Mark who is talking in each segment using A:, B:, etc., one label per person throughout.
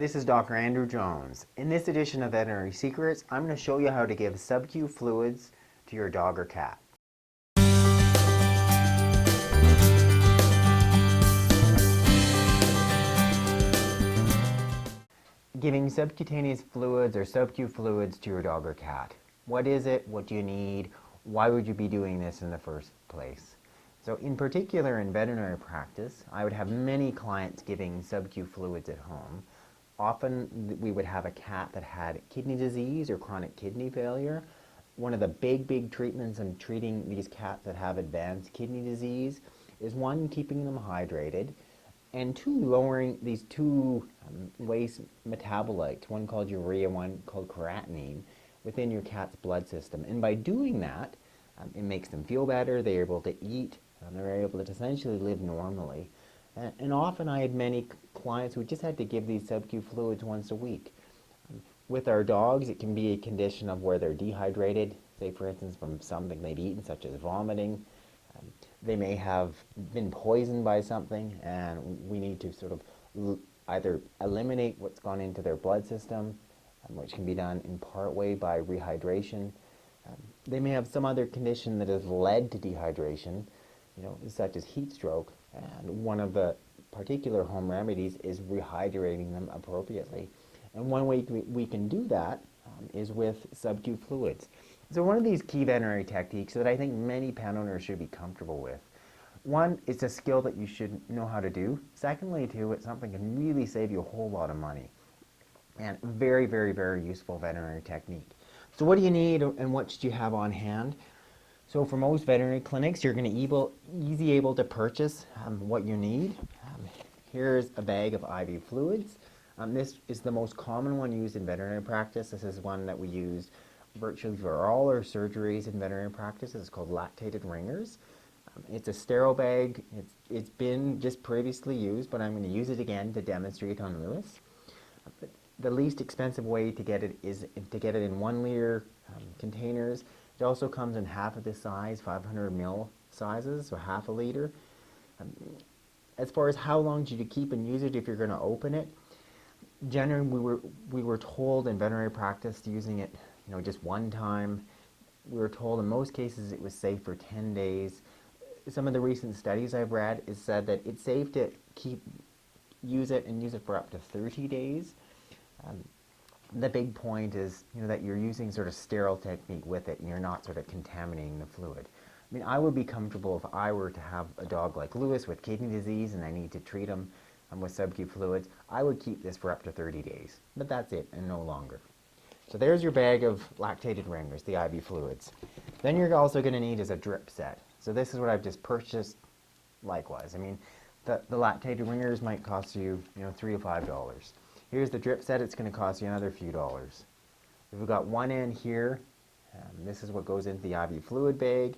A: This is Dr. Andrew Jones. In this edition of Veterinary Secrets, I'm going to show you how to give sub-Q fluids to your dog or cat. Giving subcutaneous fluids or sub-Q fluids to your dog or cat. What is it? What do you need? Why would you be doing this in the first place? So in particular in veterinary practice, I would have many clients giving sub-Q fluids at home. Often we would have a cat that had kidney disease or chronic kidney failure. One of the big treatments in treating these cats that have advanced kidney disease is one, keeping them hydrated, and two, lowering these two waste metabolites, one called urea, one called creatinine, within your cat's blood system. And by doing that, it makes them feel better, they're able to eat, they're able to essentially live normally. And often I had many clients who just had to give these sub-Q fluids once a week. With our dogs, it can be a condition of where they're dehydrated, say for instance from something they've eaten such as vomiting. They may have been poisoned by something and we need to sort of either eliminate what's gone into their blood system, which can be done in part way by rehydration. They may have some other condition that has led to dehydration, such as heat stroke. And one of the particular home remedies is rehydrating them appropriately. And one way we can do that is with sub-Q fluids. So one of these key veterinary techniques that I think many pet owners should be comfortable with. One, it's a skill that you should know how to do. Secondly, too, it's something that can really save you a whole lot of money. And very useful veterinary technique. So what do you need and what should you have on hand? So for most veterinary clinics, you're going to easy able to purchase what you need. Here's a bag of IV fluids. This is the most common one used in veterinary practice. This is one that we use virtually for all our surgeries in veterinary practice. It's called lactated ringers. It's a sterile bag. It's been just previously used, but I'm going to use it again to demonstrate on Lewis. The least expensive way to get it is to get it in 1 liter containers. It also comes in half of this size, 500 ml sizes, so half a liter. As far as how long should you keep and use it if you're going to open it, generally we were told in veterinary practice using it, just one time. We were told in most cases it was safe for 10 days. Some of the recent studies I've read is said that it's safe to use it for up to 30 days. The big point is, that you're using sort of sterile technique with it and you're not sort of contaminating the fluid. I mean, I would be comfortable if I were to have a dog like Lewis with kidney disease and I need to treat him with sub-Q fluids, I would keep this for up to 30 days. But that's it and no longer. So there's your bag of lactated ringers, the IV fluids. Then you're also going to need is a drip set. So this is what I've just purchased likewise. I mean, the lactated ringers might cost you, $3 to $5. Here's the drip set. It's going to cost you another few dollars. We've got one end here. This is what goes into the IV fluid bag.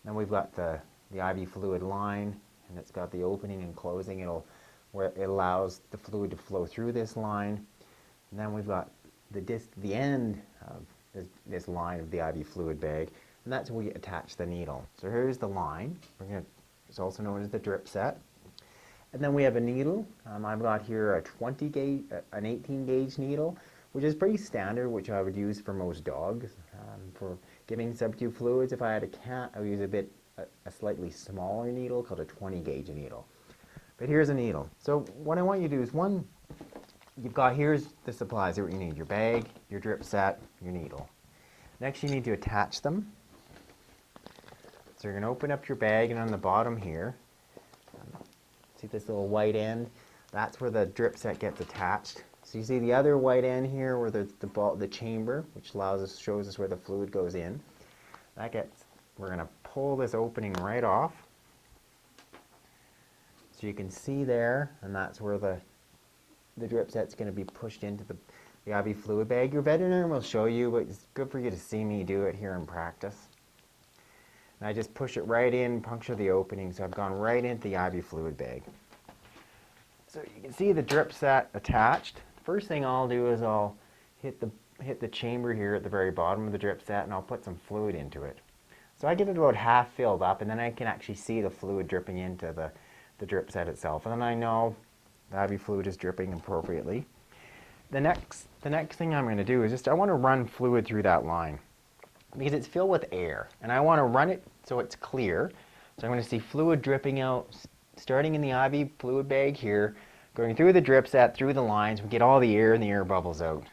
A: Then we've got the IV fluid line, and it's got the opening and closing. Where it allows the fluid to flow through this line. And then we've got the end of this line of the IV fluid bag, and that's where we attach the needle. So here's the line. It's also known as the drip set. And then we have a needle. I've got here a 20 gauge, an 18 gauge needle, which is pretty standard, which I would use for most dogs. For giving sub-Q fluids, if I had a cat, I would use a slightly smaller needle called a 20 gauge needle. But here's a needle. So what I want you to do is here's the supplies that you need: your bag, your drip set, your needle. Next you need to attach them. So you're going to open up your bag, and on the bottom here, see this little white end? That's where the drip set gets attached. So you see the other white end here where the chamber, which shows us where the fluid goes in. We're going to pull this opening right off. So you can see there, and that's where the drip set's going to be pushed into the IV fluid bag. Your veterinarian will show you, but it's good for you to see me do it here in practice. And I just push it right in, puncture the opening, so I've gone right into the IV fluid bag. So you can see the drip set attached. First thing I'll do is I'll hit the chamber here at the very bottom of the drip set, and I'll put some fluid into it. So I get it about half filled up, and then I can actually see the fluid dripping into the drip set itself. And then I know the IV fluid is dripping appropriately. The next thing I'm going to do is just I want to run fluid through that line because it's filled with air, and I want to run it so it's clear. So I'm going to see fluid dripping out, starting in the IV fluid bag here, going through the drip set, through the lines. We get all the air and the air bubbles out.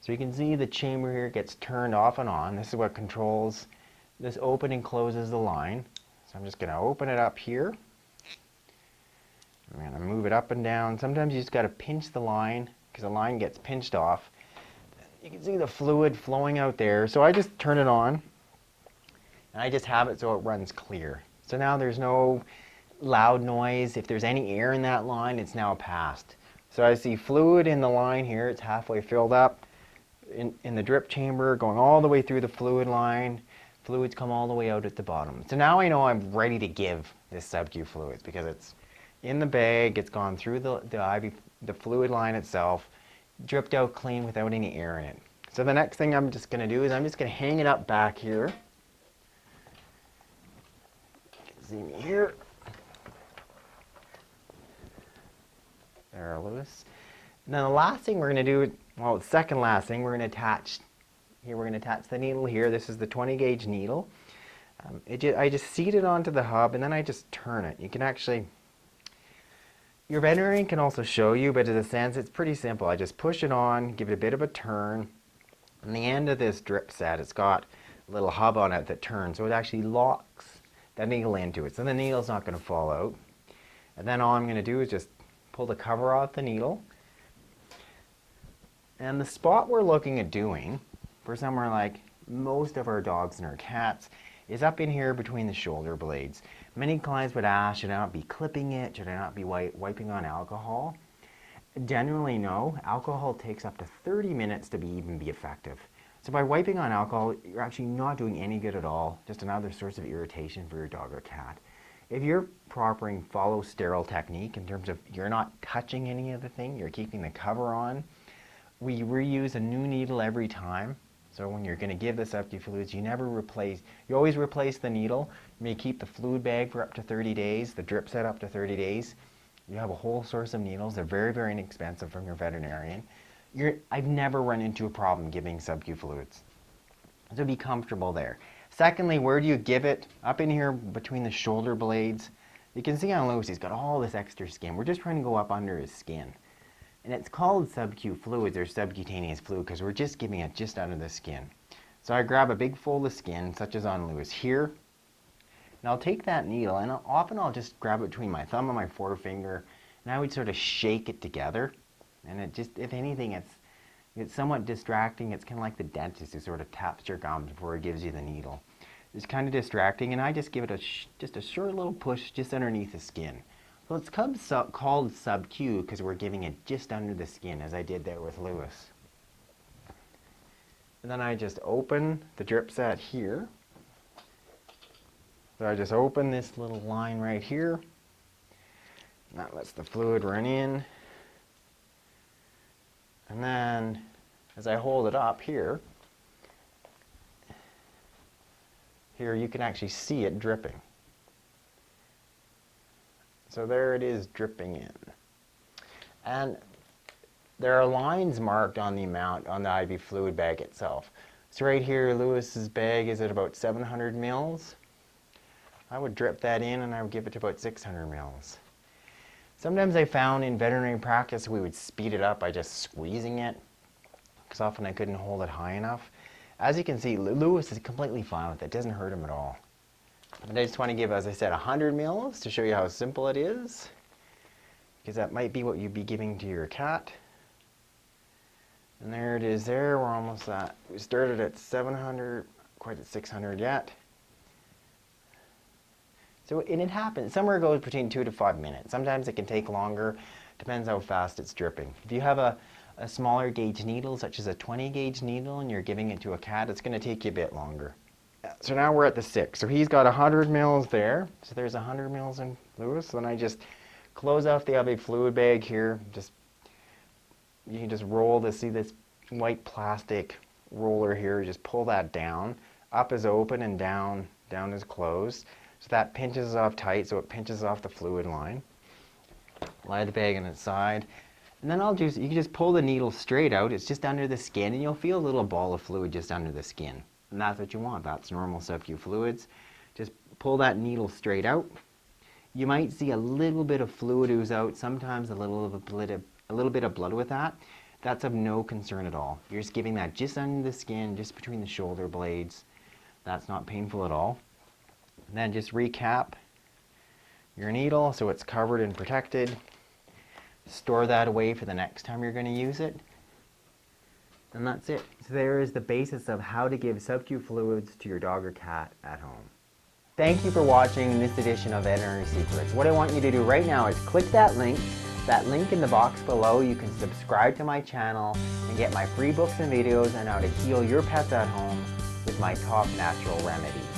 A: So you can see the chamber here gets turned off and on. This is what controls this open and closes the line. So I'm just going to open it up here. I'm going to move it up and down. Sometimes you just got to pinch the line because the line gets pinched off. You can see the fluid flowing out there. So I just turn it on and I just have it so it runs clear. So now there's no loud noise. If there's any air in that line, it's now passed. So I see fluid in the line here. It's halfway filled up in the drip chamber, going all the way through the fluid line. Fluids come all the way out at the bottom. So now I know I'm ready to give this sub-Q fluids because it's in the bag, it's gone through the fluid line itself, dripped out clean without any air in it. So the next thing I'm just going to do is I'm just going to hang it up back here. You can see me here. There, Lewis. Now the last thing we're going to do, well, the second last thing, we're going to attach the needle here. This is the 20 gauge needle. I just seat it onto the hub and then I just turn it. You can actually, your veterinarian can also show you, but in a sense it's pretty simple. I just push it on, give it a bit of a turn. On the end of this drip set, it's got a little hub on it that turns, so it actually locks that needle into it. So the needle's not going to fall out. And then all I'm going to do is just pull the cover off the needle. And the spot we're looking at doing, for somewhere like most of our dogs and our cats, is up in here between the shoulder blades. Many clients would ask, should I not be clipping it? Should I not be wiping on alcohol? Generally, no. Alcohol takes up to 30 minutes to even be effective. So by wiping on alcohol, you're actually not doing any good at all, just another source of irritation for your dog or cat. If you're proper follow sterile technique in terms of you're not touching any of the thing, you're keeping the cover on, we reuse a new needle every time. So when you're going to give the sub-Q fluids, you always replace the needle. You may keep the fluid bag for up to 30 days, the drip set up to 30 days. You have a whole source of needles. They're very, very inexpensive from your veterinarian. I've never run into a problem giving sub-Q fluids. So be comfortable there. Secondly, where do you give it? Up in here between the shoulder blades. You can see on Lewis, he's got all this extra skin. We're just trying to go up under his skin. And it's called sub-Q fluids or subcutaneous fluid because we're just giving it just under the skin. So I grab a big fold of skin, such as on Lewis here, and I'll take that needle and often I'll just grab it between my thumb and my forefinger, and I would sort of shake it together. And it just, if anything, it's somewhat distracting. It's kind of like the dentist who sort of taps your gums before he gives you the needle. It's kind of distracting, and I just give it just a short little push just underneath the skin. So it's called sub-Q because we're giving it just under the skin, as I did there with Lewis. And then I just open the drip set here. So I just open this little line right here. And that lets the fluid run in. And then, as I hold it up here, you can actually see it dripping. So there it is dripping in. And there are lines marked on the amount on the IV fluid bag itself. So right here, Lewis's bag is at about 700 mils. I would drip that in and I would give it to about 600 mils. Sometimes I found in veterinary practice we would speed it up by just squeezing it, because often I couldn't hold it high enough. As you can see, Lewis is completely fine with it. It doesn't hurt him at all. But I just want to give, as I said, 100 mils to show you how simple it is, because that might be what you'd be giving to your cat. And there it is there. We're almost at, we started at 700, quite at 600 yet. So, and it happens, somewhere it goes between 2 to 5 minutes. Sometimes it can take longer, depends how fast it's dripping. If you have a smaller gauge needle, such as a 20 gauge needle, and you're giving it to a cat, it's going to take you a bit longer. So now we're at the 6. So he's got 100 mils there. So there's 100 mils in Lewis. Then I just close off the IV fluid bag here. You can just roll this, see this white plastic roller here, just pull that down. Up is open and down is closed. So that pinches off tight, so it pinches off the fluid line. Lie the bag on its side. And then you can just pull the needle straight out. It's just under the skin, and you'll feel a little ball of fluid just under the skin. And that's what you want. That's normal subcu fluids. Just pull that needle straight out. You might see a little bit of fluid ooze out, sometimes a little bit of blood with that. That's of no concern at all. You're just giving that just under the skin, just between the shoulder blades. That's not painful at all. And then just recap your needle so it's covered and protected. Store that away for the next time you're going to use it. And that's it. So there is the basis of how to give subcu fluids to your dog or cat at home. Thank you for watching this edition of Veterinary Secrets. What I want you to do right now is click that link in the box below. You can subscribe to my channel and get my free books and videos on how to heal your pets at home with my top natural remedies.